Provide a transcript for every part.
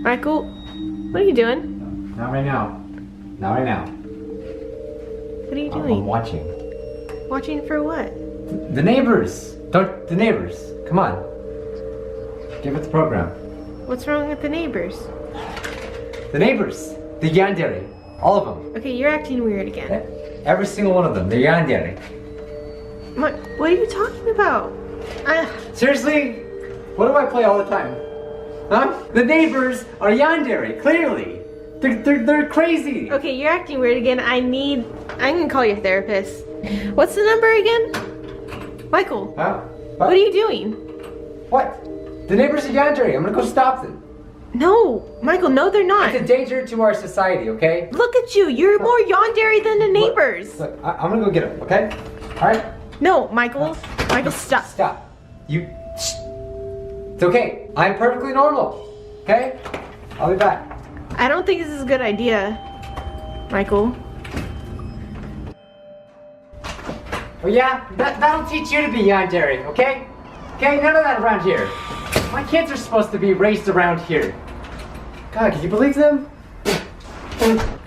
Michael, what are you doing? Not right now. Not right now. What are you I'm doing? watching. Watching for what? The Neighbors! The Neighbors. Come on. Give it the program. What's wrong with the Neighbors? The Neighbors! The Yandere. All of them. Okay, you're acting weird again. Every single one of them. The Yandere. What are you talking about? Seriously? What do I play all the time? Huh? The Neighbors Are Yandere. Clearly. They're crazy. Okay, you're acting weird again. I'm gonna call your therapist. What's the number again? Michael. Huh? What are you doing? What? The Neighbors Are Yandere. I'm gonna go stop them. No, Michael, no they're not. It's a danger to our society, okay? Look at you, you're more yandere than the Neighbors. Look, I'm gonna go get them, okay? Alright? No, Michael. Michael, stop. Stop. Shh. It's okay. I'm perfectly normal. Okay? I'll be back. I don't think this is a good idea, Michael. Oh yeah? That'll teach you to be yandere, okay? Okay, none of that around here. My kids are supposed to be raised around here. God, can you believe them?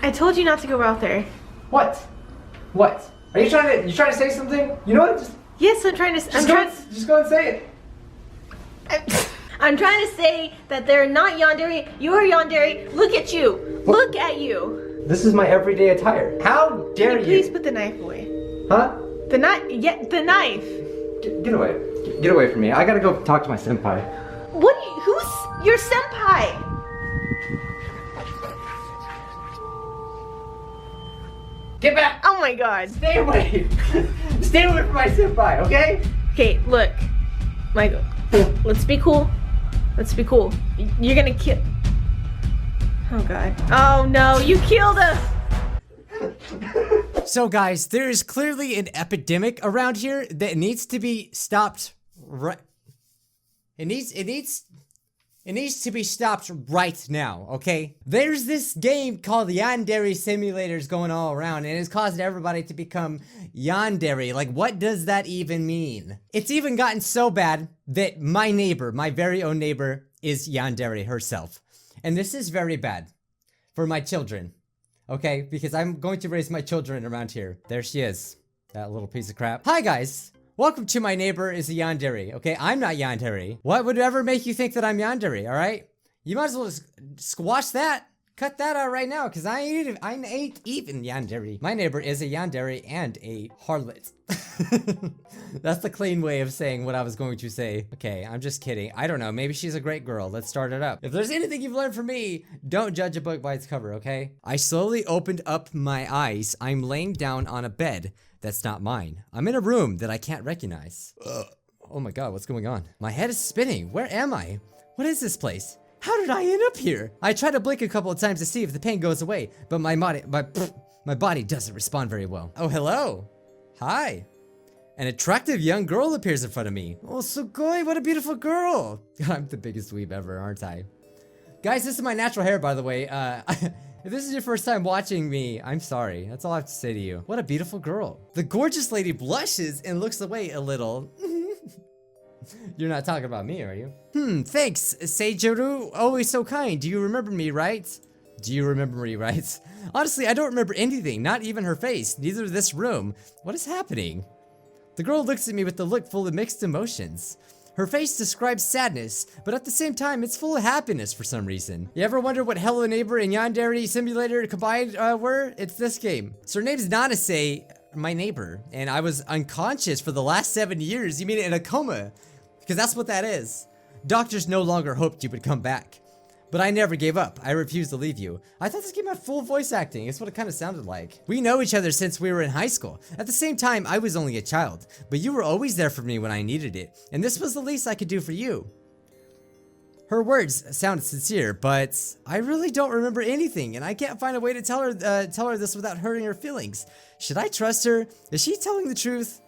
I told you not to go out there. What? What? Are you trying to say something? You know what? Yes, I'm trying to. Just go and say it. I'm trying to say that they're not yandere. You're yandere. Look at you. Look at you. This is my everyday attire. How dare you? Please put the knife away. Huh? The knife. Yeah, the knife. Get away. Get away from me. I gotta go talk to my senpai. What? Who's your senpai? Get back! Oh my God. Stay away! Stay away from my senpai, okay? Okay, look, Michael. Let's be cool. Let's be cool. You're gonna kill. Oh God. Oh no, you killed us. So guys, there is clearly an epidemic around here that needs to be stopped right. It needs to be stopped right now, okay? There's this game called Yandere Simulators going all around, and it's caused everybody to become yandere. Like, what does that even mean? It's even gotten so bad that my neighbor, my very own neighbor, is yandere herself. And this is very bad for my children, okay? Because I'm going to raise my children around here. There she is, that little piece of crap. Hi guys! Welcome to My Neighbor is a Yandere, okay? I'm not yandere. What would ever make you think that I'm yandere, alright? You might as well just squash that. Cut that out right now, because I ain't even yandere. My neighbor is a yandere and a harlot. That's the clean way of saying what I was going to say. Okay, I'm just kidding. I don't know, maybe she's a great girl. Let's start it up. If there's anything you've learned from me, don't judge a book by its cover, okay? I slowly opened up my eyes. I'm laying down on a bed. That's not mine. I'm in a room that I can't recognize. Ugh. Oh my God, what's going on? My head is spinning. Where am I? What is this place? How did I end up here? I tried to blink a couple of times to see if the pain goes away, but my body doesn't respond very well. Oh, hello. Hi. An attractive young girl appears in front of me. Oh, Sugoi, what a beautiful girl. I'm the biggest weeb ever, aren't I? Guys, this is my natural hair, by the way. If this is your first time watching me, I'm sorry. That's all I have to say to you. What a beautiful girl. The gorgeous lady blushes and looks away a little. You're not talking about me, are you? Thanks, Seijiro. Always so kind. Do you remember me, right? Do you remember me, right? Honestly, I don't remember anything, not even her face, neither this room. What is happening? The girl looks at me with a look full of mixed emotions. Her face describes sadness, but at the same time, it's full of happiness for some reason. You ever wonder what Hello Neighbor and Yandere Simulator combined were? It's this game. So her name's Nanase, my neighbor, and I was unconscious for the last 7 years. You mean in a coma? Because that's what that is. Doctors no longer hoped you would come back. But I never gave up. I refused to leave you. I thought this game had full voice acting. It's what it kind of sounded like. We know each other since we were in high school. At the same time, I was only a child. But you were always there for me when I needed it. And this was the least I could do for you. Her words sounded sincere, but I really don't remember anything. And I can't find a way to tell her this without hurting her feelings. Should I trust her? Is she telling the truth?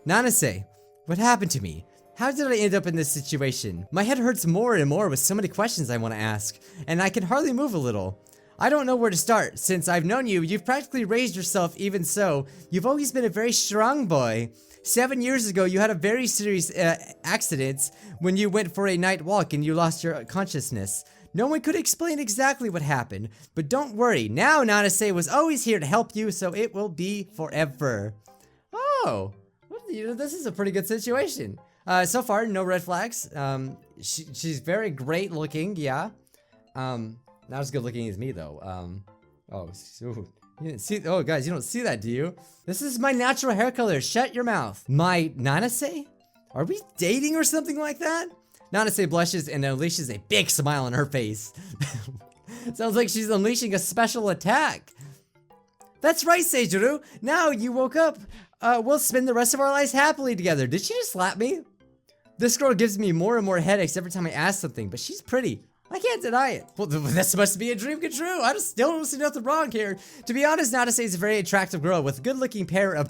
Nanase, what happened to me? How did I end up in this situation? My head hurts more and more with so many questions I want to ask, and I can hardly move a little. I don't know where to start. Since I've known you, you've practically raised yourself. Even so, you've always been a very strong boy. 7 years ago, you had a very serious accident when you went for a night walk and you lost your consciousness. No one could explain exactly what happened, but don't worry, now Nanase was always here to help you, so it will be forever. Oh, this is a pretty good situation. So far, no red flags. She's very great looking, yeah. Not as good looking as me though. You didn't see, oh guys, you don't see that, do you? This is my natural hair color, shut your mouth. My Nanase? Are we dating or something like that? Nanase blushes and unleashes a big smile on her face. Sounds like she's unleashing a special attack. That's right, Seijiro. Now you woke up. We'll spend the rest of our lives happily together. Did she just slap me? This girl gives me more and more headaches every time I ask something, but she's pretty. I can't deny it. Well, this must be a dream come true. I still don't see nothing wrong here. To be honest, Nanase is a very attractive girl with a good-looking pair of...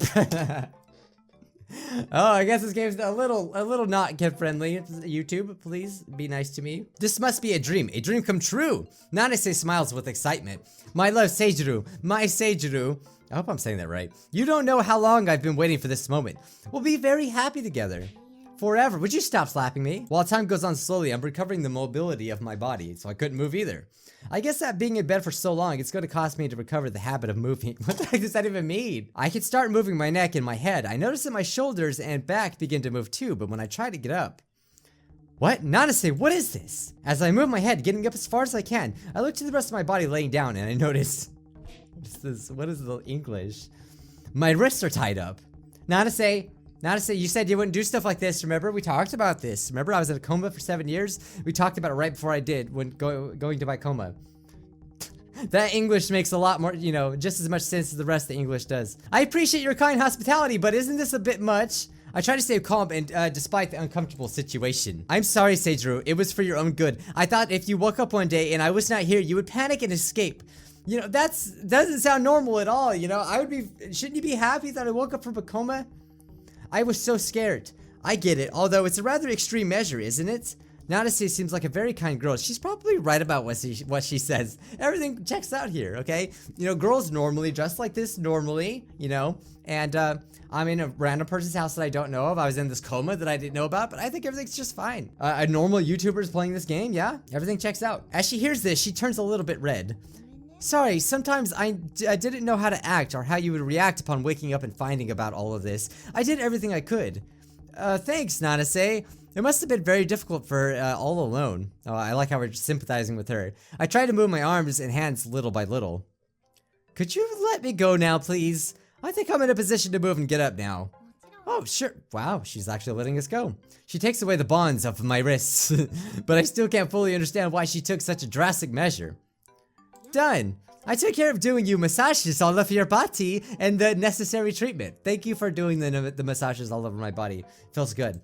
Oh, I guess this game's a little not kid-friendly. YouTube, please be nice to me. This must be a dream come true. Nanase smiles with excitement. My love, Seijiro, my Seijiro. I hope I'm saying that right. You don't know how long I've been waiting for this moment. We'll be very happy together. Forever. Would you stop slapping me? While time goes on slowly, I'm recovering the mobility of my body, so I couldn't move either. I guess that being in bed for so long, it's going to cost me to recover the habit of moving. What the heck does that even mean? I can start moving my neck and my head. I notice that my shoulders and back begin to move too, but when I try to get up... What? Nanase, what is this? As I move my head, getting up as far as I can, I look to the rest of my body laying down and I notice... What is this? What is the English? My wrists are tied up. Nanase, you said you wouldn't do stuff like this, remember? We talked about this. Remember I was in a coma for 7 years? We talked about it right before I did when going to my coma. That English makes a lot more, you know, just as much sense as the rest of the English does. I appreciate your kind hospitality, but isn't this a bit much? I try to stay calm and despite the uncomfortable situation. I'm sorry, Seijiro. It was for your own good. I thought if you woke up one day and I was not here, you would panic and escape. You know, doesn't sound normal at all, you know? Shouldn't you be happy that I woke up from a coma? I was so scared. I get it, although it's a rather extreme measure, isn't it? Nanase seems like a very kind girl. She's probably right about what she says. Everything checks out here, okay? You know, girls normally dress like this normally, you know? And I'm in a random person's house that I don't know of. I was in this coma that I didn't know about, but I think everything's just fine. A normal YouTuber's playing this game, yeah? Everything checks out. As she hears this, she turns a little bit red. Sorry, sometimes I didn't know how to act or how you would react upon waking up and finding about all of this. I did everything I could. Thanks, Nanase. It must have been very difficult for her all alone. Oh, I like how we're sympathizing with her. I tried to move my arms and hands little by little. Could you let me go now, please? I think I'm in a position to move and get up now. Oh, sure. Wow, she's actually letting us go. She takes away the bonds of my wrists, but I still can't fully understand why she took such a drastic measure. Done. I took care of doing you massages all over your body and the necessary treatment. Thank you for doing the massages all over my body. Feels good.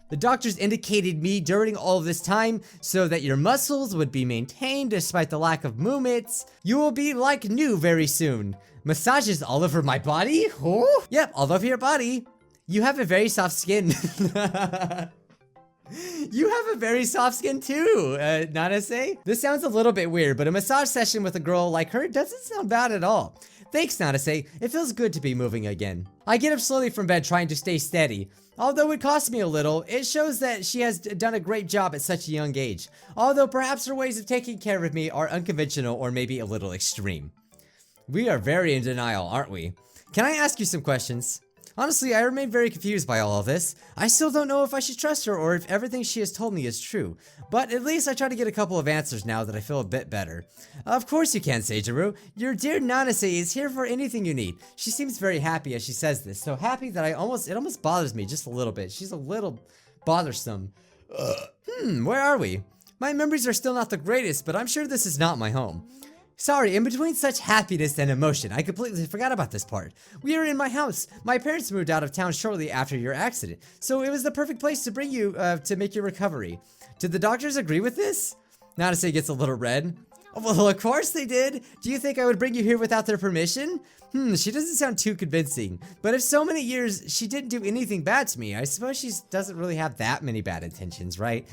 The doctors indicated me during all of this time so that your muscles would be maintained despite the lack of movements. You will be like new very soon. Massages all over my body? Oh? Yep, all over your body. You have a very soft skin. You have a very soft skin too, Nanase. This sounds a little bit weird, but a massage session with a girl like her doesn't sound bad at all. Thanks, Nanase. It feels good to be moving again. I get up slowly from bed trying to stay steady. Although it cost me a little, it shows that she has done a great job at such a young age. Although perhaps her ways of taking care of me are unconventional or maybe a little extreme. We are very in denial, aren't we? Can I ask you some questions? Honestly, I remain very confused by all of this. I still don't know if I should trust her or if everything she has told me is true. But at least I try to get a couple of answers now that I feel a bit better. Of course you can, Seijiro. Your dear Nanase is here for anything you need. She seems very happy as she says this. So happy that it almost bothers me just a little bit. She's a little bothersome. Where are we? My memories are still not the greatest, but I'm sure this is not my home. Sorry, in between such happiness and emotion, I completely forgot about this part. We are in my house. My parents moved out of town shortly after your accident, so it was the perfect place to bring you to make your recovery. Did the doctors agree with this? Nanase gets a little red. Well, of course they did. Do you think I would bring you here without their permission? She doesn't sound too convincing. But if so many years she didn't do anything bad to me, I suppose she doesn't really have that many bad intentions, right?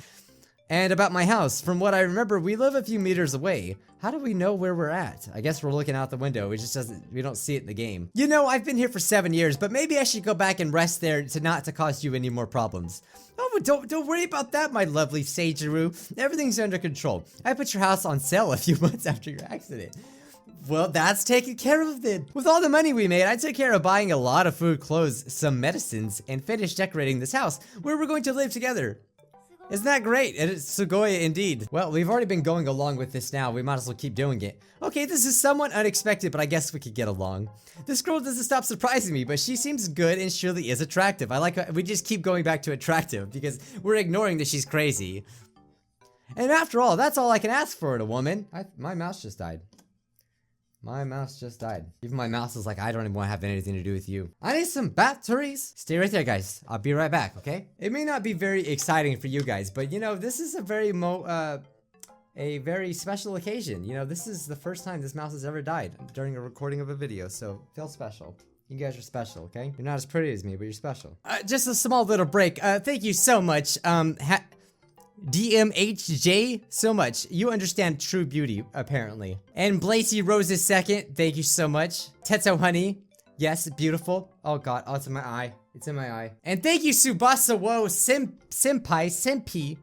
And about my house, from what I remember, we live a few meters away. How do we know where we're at? I guess we're looking out the window. We don't see it in the game. You know, I've been here for 7 years, but maybe I should go back and rest there to not to cause you any more problems. Oh, don't worry about that, my lovely Seijiru. Everything's under control. I put your house on sale a few months after your accident. Well, that's taken care of then. With all the money we made, I took care of buying a lot of food, clothes, some medicines, and finished decorating this house where we're going to live together. Isn't that great? It is Sugoi indeed. Well, we've already been going along with this now. We might as well keep doing it. Okay, this is somewhat unexpected, but I guess we could get along. This girl doesn't stop surprising me, but she seems good and surely is attractive. I like we just keep going back to attractive because we're ignoring that she's crazy. And after all, that's all I can ask for in a woman. My mouse just died. My mouse just died. Even my mouse is like, I don't even want to have anything to do with you. I need some batteries. Stay right there, guys. I'll be right back, okay? It may not be very exciting for you guys, but you know, this is a very special occasion. You know, this is the first time this mouse has ever died during a recording of a video, so feel special. You guys are special, okay? You're not as pretty as me, but you're special. Just a small little break. Thank you so much. DMHJ so much. You understand true beauty, apparently. And Blazy Rose is second. Thank you so much. Tetsu Honey. Yes, beautiful. Oh god, oh, it's in my eye. It's in my eye. And thank you, Subasa Wo Senpai.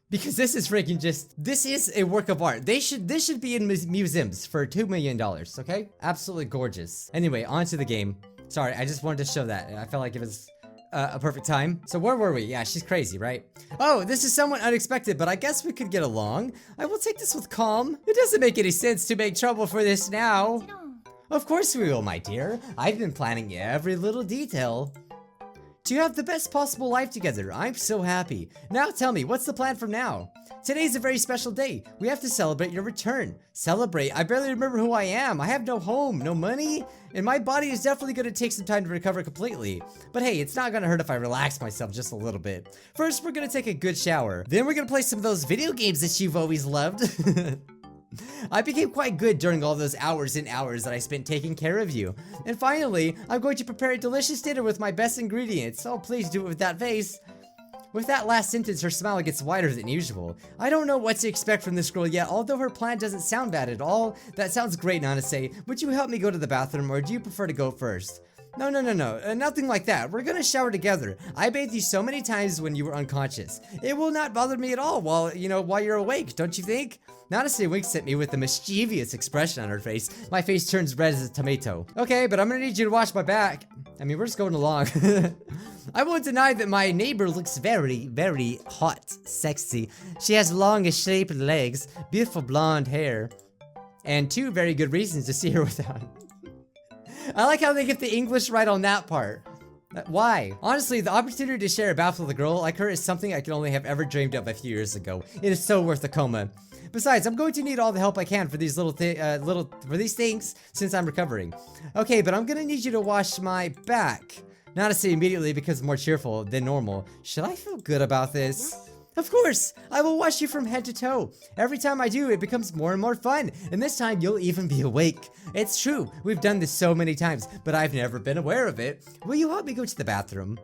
Because this is freaking this is a work of art. This should be in museums for $2 million, okay? Absolutely gorgeous. Anyway, on to the game. Sorry, I just wanted to show that. I felt like it was a perfect time. So where were we? Yeah, she's crazy, right? Oh, this is somewhat unexpected, but I guess we could get along. I will take this with calm. It doesn't make any sense to make trouble for this now. Of course we will, my dear. I've been planning every little detail. To have the best possible life together. I'm so happy. Now tell me, what's the plan from now? Today's a very special day. We have to celebrate your return. Celebrate? I barely remember who I am. I have no home, no money, and my body is definitely going to take some time to recover completely. But hey, it's not going to hurt if I relax myself just a little bit. First, we're going to take a good shower. Then we're going to play some of those video games that you've always loved. I became quite good during all those hours and hours that I spent taking care of you. And finally, I'm going to prepare a delicious dinner with my best ingredients. Oh, please do it with that face. With that last sentence, her smile gets wider than usual. I don't know what to expect from this girl yet, although her plan doesn't sound bad at all. That sounds great, Nanase. Would you help me go to the bathroom, or do you prefer to go first? No, nothing like that. We're gonna shower together. I bathed you so many times when you were unconscious. It will not bother me at all while you're awake, don't you think? Nanase winks at me with a mischievous expression on her face. My face turns red as a tomato. Okay, but I'm gonna need you to wash my back. I mean, we're just going along. I won't deny that my neighbor looks very, very hot, sexy. She has long, shaped legs, beautiful blonde hair, and 2 very good reasons to see her without. I like how they get the English right on that part. Why? Honestly, the opportunity to share a bath with a girl like her is something I could only have ever dreamed of a few years ago. It is so worth a coma. Besides, I'm going to need all the help I can for these these things since I'm recovering. Okay, but I'm gonna need you to wash my back. Not to say immediately because more cheerful than normal. Should I feel good about this? Of course! I will wash you from head to toe. Every time I do, it becomes more and more fun, and this time you'll even be awake. It's true, we've done this so many times, but I've never been aware of it. Will you help me go to the bathroom?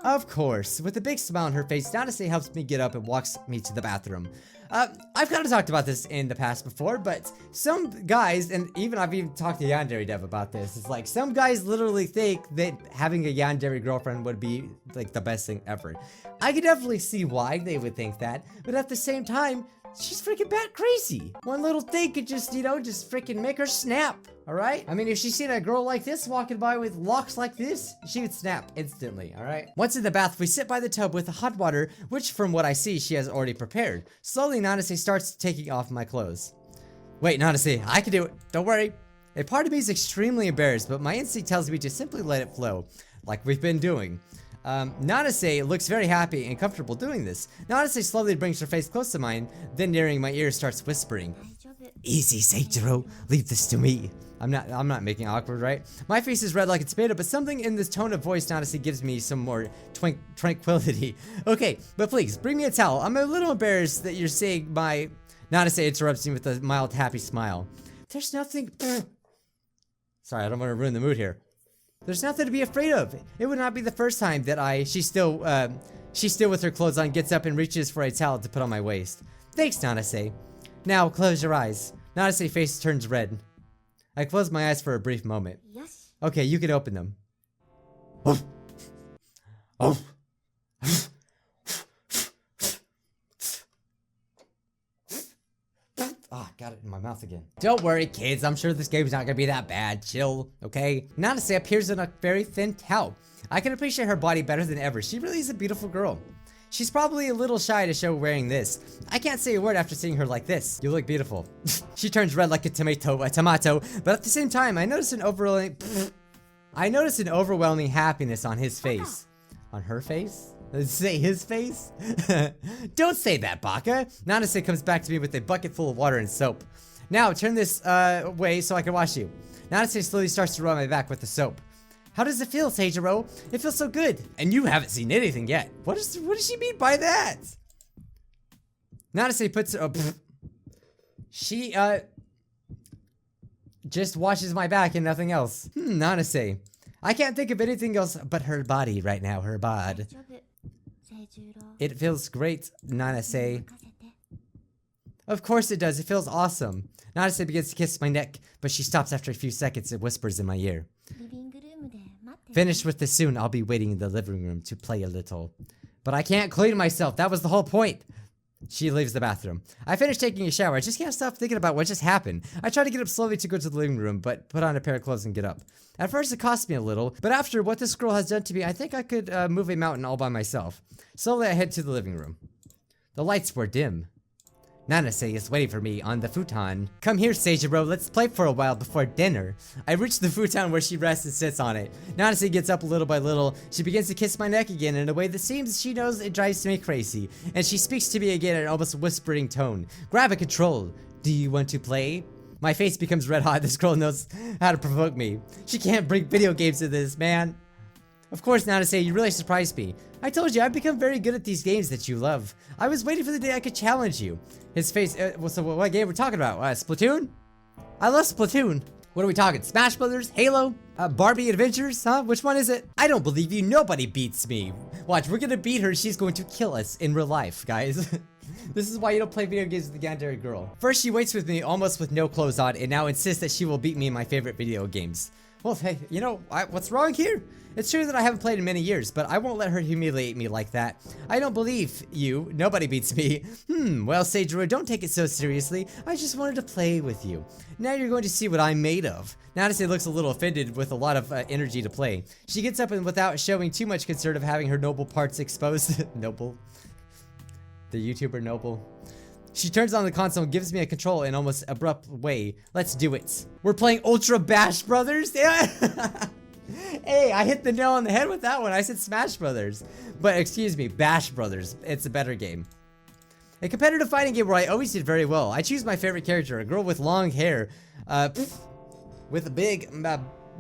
Of course. With a big smile on her face, Nanase helps me get up and walks me to the bathroom. I've kind of talked about this in the past before, but some guys, and I've even talked to Yandere Dev about this, it's like some guys literally think that having a Yandere girlfriend would be like the best thing ever. I could definitely see why they would think that, but at the same time, she's freaking bat crazy. One little thing could just freaking make her snap, alright? I mean, if she's seen a girl like this walking by with locks like this, she would snap instantly, alright? Once in the bath, we sit by the tub with the hot water, which from what I see, she has already prepared. Slowly, Nanase starts taking off my clothes. Wait, Nanase, I can do it. Don't worry. A part of me is extremely embarrassed, but my instinct tells me to simply let it flow, like we've been doing. Nanase looks very happy and comfortable doing this. Nanase slowly brings her face close to mine, then nearing my ear starts whispering. Easy, Seiichiro. Leave this to me. I'm not making it awkward, right? My face is red like it's tomato, but something in this tone of voice Nanase gives me some more tranquility. Okay, but please, bring me a towel. I'm a little embarrassed that you're seeing my... Nanase interrupts me with a mild, happy smile. There's nothing... Sorry, I don't want to ruin the mood here. There's nothing to be afraid of. It would not be the first time that she still She's still with her clothes on, gets up and reaches for a towel to put on my waist. Thanks, Nanase. Now, close your eyes. Nanase's face turns red. I close my eyes for a brief moment. Okay, you can open them. Oh. Ah, got it in my mouth again. Don't worry, kids. I'm sure this game's not gonna be that bad. Chill, okay? Nanase appears in a very thin towel. I can appreciate her body better than ever. She really is a beautiful girl. She's probably a little shy to show wearing this. I can't say a word after seeing her like this. You look beautiful. She turns red like a tomato, but at the same time, I notice an overwhelming happiness on his face. On her face? Say his face? Don't say that, Baka. Nanase comes back to me with a bucket full of water and soap. Now, turn this way so I can wash you. Nanase slowly starts to rub my back with the soap. How does it feel, Seijiro? It feels so good. And you haven't seen anything yet. What does she mean by that? Nanase puts she just washes my back and nothing else. Nanase. I can't think of anything else but her body right now, her bod. It feels great, Nanase. Of course it does, it feels awesome. Nanase begins to kiss my neck, but she stops after a few seconds and whispers in my ear. Finished with this soon, I'll be waiting in the living room to play a little. But I can't clean myself, that was the whole point. She leaves the bathroom. I finish taking a shower, I just can't stop thinking about what just happened. I try to get up slowly to go to the living room, but put on a pair of clothes and get up. At first it cost me a little, but after what this girl has done to me, I think I could move a mountain all by myself. Slowly I head to the living room. The lights were dim. Nanase is waiting for me on the futon. Come here, Seijiro, let's play for a while before dinner. I reach the futon where she rests and sits on it. Nanase gets up little by little. She begins to kiss my neck again in a way that seems she knows it drives me crazy. And she speaks to me again in an almost whispering tone. Grab a control. Do you want to play? My face becomes red hot. This girl knows how to provoke me. She can't bring video games to this, man. Of course, Nanase, you really surprised me. I told you, I've become very good at these games that you love. I was waiting for the day I could challenge you. His face, so what game we're talking about? Splatoon? I love Splatoon. What are we talking? Smash Brothers? Halo? Barbie Adventures? Huh? Which one is it? I don't believe you. Nobody beats me. Watch, we're gonna beat her. She's going to kill us in real life, guys. This is why you don't play video games with the Yandere girl. First, she waits with me almost with no clothes on and now insists that she will beat me in my favorite video games. Well, hey, you know, what's wrong here? It's true that I haven't played in many years, but I won't let her humiliate me like that. I don't believe you. Nobody beats me. Well, Seijiro, don't take it so seriously. I just wanted to play with you. Now you're going to see what I'm made of. Nanase looks a little offended with a lot of energy to play. She gets up and without showing too much concern of having her noble parts exposed. Noble? The YouTuber Noble. She turns on the console and gives me a control in almost abrupt way. Let's do it. We're playing Ultra Bash Brothers? Yeah. Hey, I hit the nail on the head with that one. I said Smash Brothers. But excuse me, Bash Brothers. It's a better game. A competitive fighting game where I always did very well. I choose my favorite character, a girl with long hair, with big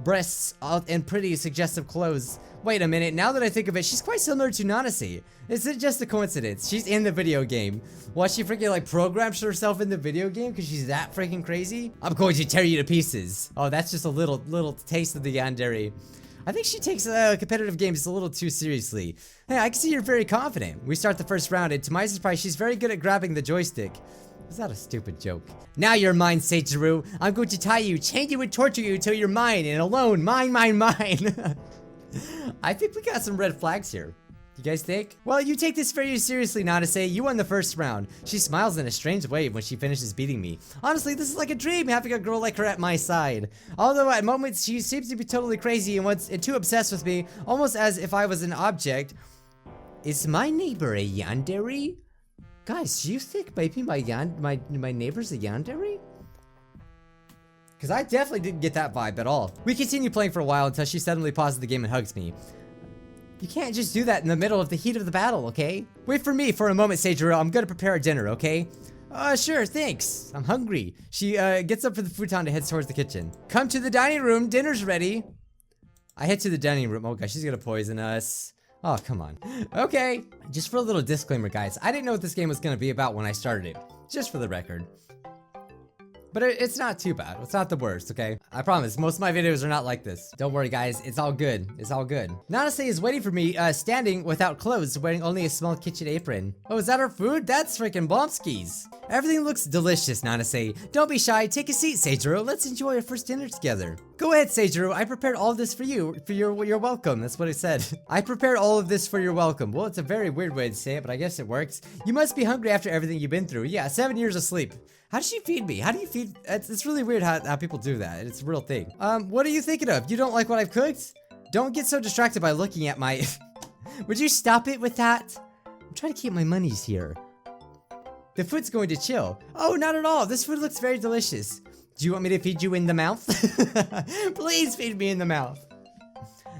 breasts and pretty suggestive clothes. Wait a minute, now that I think of it, she's quite similar to Nanase. Is it just a coincidence? She's in the video game. What, she freaking like programs herself in the video game because she's that freaking crazy? I'm going to tear you to pieces. Oh, that's just a little taste of the Yandere. I think she takes competitive games a little too seriously. Hey, I can see you're very confident. We start the first round, and to my surprise, she's very good at grabbing the joystick. Is that a stupid joke? Now you're mine, Seijiro. I'm going to tie you, chain you, and torture you until you're mine and alone. Mine, mine, mine. I think we got some red flags here. You guys think? Well, you take this very seriously, Nanase. You won the first round. She smiles in a strange way when she finishes beating me. Honestly, this is like a dream, having a girl like her at my side. Although at moments she seems to be totally crazy and too obsessed with me, almost as if I was an object. Is my neighbor a Yandere? Guys, do you think maybe my neighbor's a Yandere? Because I definitely didn't get that vibe at all. We continue playing for a while until she suddenly pauses the game and hugs me. You can't just do that in the middle of the heat of the battle, okay? Wait for me for a moment, Seijiro. I'm gonna prepare our dinner, okay? Sure, thanks. I'm hungry. She gets up for the futon to head towards the kitchen. Come to the dining room, dinner's ready. I head to the dining room. Oh gosh, she's gonna poison us. Oh, come on. Okay, just for a little disclaimer, guys. I didn't know what this game was gonna be about when I started it. Just for the record. But it's not too bad. It's not the worst, okay? I promise, most of my videos are not like this. Don't worry, guys. It's all good. It's all good. Nanase is waiting for me, standing without clothes, wearing only a small kitchen apron. Oh, is that our food? That's freaking bombskis. Everything looks delicious, Nanase. Don't be shy. Take a seat, Seijiro. Let's enjoy our first dinner together. Go ahead, Seijiro. I prepared all of this for you. For your welcome. That's what it said. I prepared all of this for your welcome. Well, it's a very weird way to say it, but I guess it works. You must be hungry after everything you've been through. Yeah, 7 years of sleep. How does she feed me? How do you feed? It's really weird how people do that. It's a real thing. What are you thinking of? You don't like what I've cooked? Don't get so distracted by looking at my... Would you stop it with that? I'm trying to keep my monies here. The food's going to chill. Oh, not at all. This food looks very delicious. Do you want me to feed you in the mouth? Please feed me in the mouth.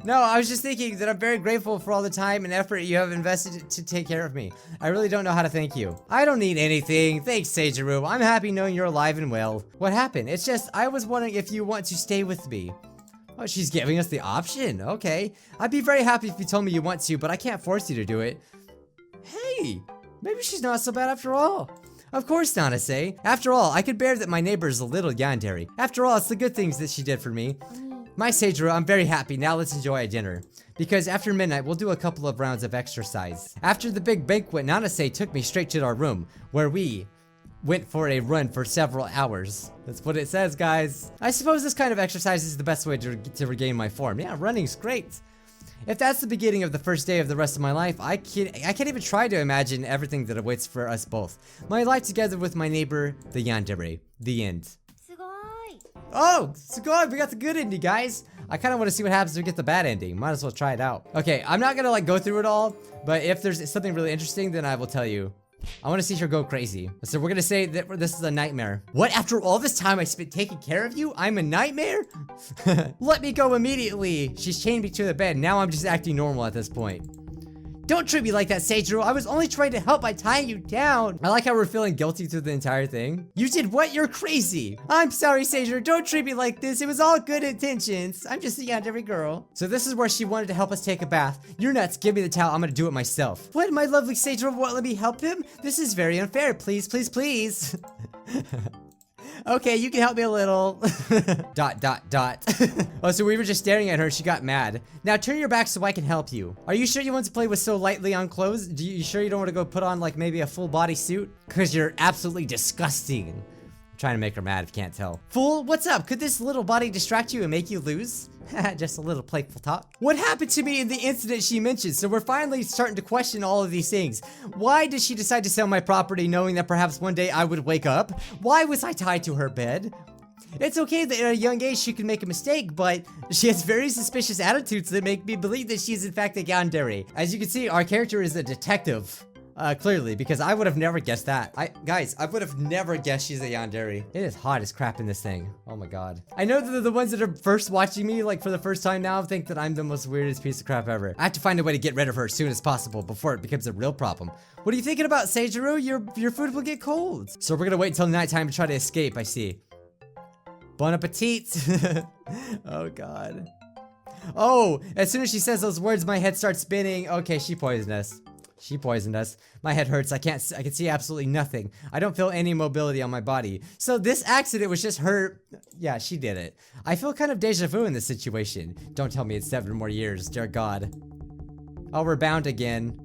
No, I was just thinking that I'm very grateful for all the time and effort you have invested to take care of me. I really don't know how to thank you. I don't need anything. Thanks, Seijiro. I'm happy knowing you're alive and well. What happened? It's just, I was wondering if you want to stay with me. Oh, she's giving us the option. Okay. I'd be very happy if you told me you want to, but I can't force you to do it. Hey, maybe she's not so bad after all. Of course, Nanase. After all, I could bear that my neighbor is a little yandere. After all, it's the good things that she did for me. My Seijiro, I'm very happy. Now let's enjoy our dinner. Because after midnight, we'll do a couple of rounds of exercise. After the big banquet, Nanase took me straight to our room, where we went for a run for several hours. That's what it says, guys. I suppose this kind of exercise is the best way to regain my form. Yeah, running's great. If that's the beginning of the first day of the rest of my life, I can't even try to imagine everything that awaits for us both. My life together with my neighbor, the yandere. The end. Oh, sugoi, we got the good ending, guys. I kind of want to see what happens if we get the bad ending. Might as well try it out. Okay, I'm not gonna like go through it all, but if there's something really interesting, then I will tell you. I want to see her go crazy. So we're gonna say that this is a nightmare. What? After all this time I spent taking care of you, I'm a nightmare? Let me go immediately. She's chained me to the bed. Now I'm just acting normal at this point. Don't treat me like that, Seijiro. I was only trying to help by tying you down. I like how we're feeling guilty through the entire thing. You did what? You're crazy. I'm sorry, Seijiro. Don't treat me like this. It was all good intentions. I'm just a yandere girl. So this is where she wanted to help us take a bath. You're nuts. Give me the towel. I'm gonna do it myself. What? My lovely Seijiro won't let me help him? This is very unfair. Please, please, please. Okay, you can help me a little. ... Oh, so we were just staring at her. She got mad. Now turn your back so I can help you. Are you sure you want to play with so lightly on clothes? You sure you don't want to go put on like maybe a full body suit? Cause you're absolutely disgusting. I'm trying to make her mad if you can't tell. Fool, what's up? Could this little body distract you and make you lose? Just a little playful talk. What happened to me in the incident she mentioned? So we're finally starting to question all of these things. Why did she decide to sell my property knowing that perhaps one day I would wake up? Why was I tied to her bed? It's okay that at a young age she could make a mistake, but she has very suspicious attitudes that make me believe that she's in fact a yandere. As you can see, our character is a detective. Clearly, because I would have never guessed that. Guys, I would have never guessed she's a yandere. It is hot as crap in this thing. Oh my god. I know that the ones that are first watching me, like for the first time now, think that I'm the most weirdest piece of crap ever. I have to find a way to get rid of her as soon as possible before it becomes a real problem. What are you thinking about, Seijiro? Your food will get cold. So we're gonna wait until nighttime to try to escape, I see. Bon appetit. Oh god. Oh, as soon as she says those words, my head starts spinning. Okay, she poisoned us. She poisoned us. My head hurts. I can see absolutely nothing. I don't feel any mobility on my body. So this accident was just her. Yeah, she did it. I feel kind of deja vu in this situation. Don't tell me it's 7 more years, dear God. Oh, we're bound again.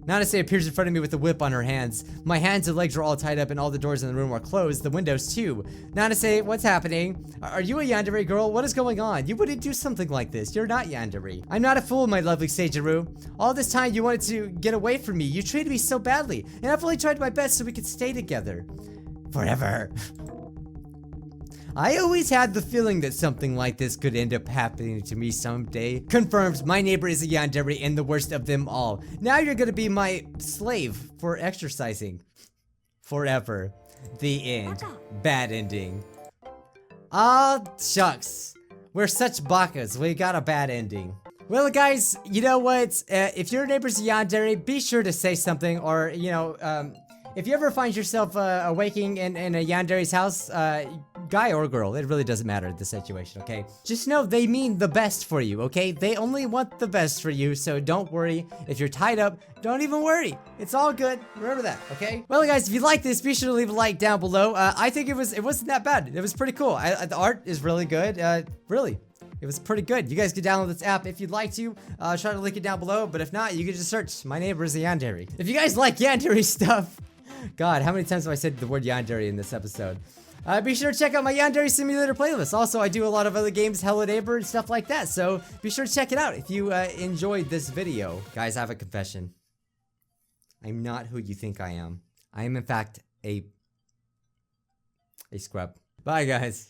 Nanase appears in front of me with a whip on her hands. My hands and legs are all tied up and all the doors in the room are closed, the windows too. Nanase, what's happening? Are you a yandere girl? What is going on? You wouldn't do something like this. You're not yandere. I'm not a fool, my lovely Seijiro. All this time you wanted to get away from me. You treated me so badly, and I've only tried my best so we could stay together. Forever. I always had the feeling that something like this could end up happening to me someday. Confirmed, my neighbor is a yandere and the worst of them all. Now you're gonna be my slave for exercising. Forever. The end. Bad ending. Ah, shucks. We're such bakas, we got a bad ending. Well, guys, you know what? If your neighbor's a yandere, be sure to say something, or, you know, if you ever find yourself awaking in a yandere's house, guy or girl, it really doesn't matter in this situation, okay? Just know they mean the best for you, okay? They only want the best for you, so don't worry. If you're tied up, don't even worry. It's all good. Remember that, okay? Well, guys, if you like this, be sure to leave a like down below. I think it wasn't that bad. It was pretty cool. The art is really good. Really. It was pretty good. You guys can download this app if you'd like to. I'll try to link it down below, but if not, you can just search My Neighbors Are Yandere. If you guys like Yandere stuff, God, how many times have I said the word Yandere in this episode? Be sure to check out my Yandere Simulator playlist. Also, I do a lot of other games, Hello Neighbor and stuff like that, so be sure to check it out if you enjoyed this video. Guys, I have a confession. I'm not who you think I am. I am, in fact, a scrub. Bye, guys.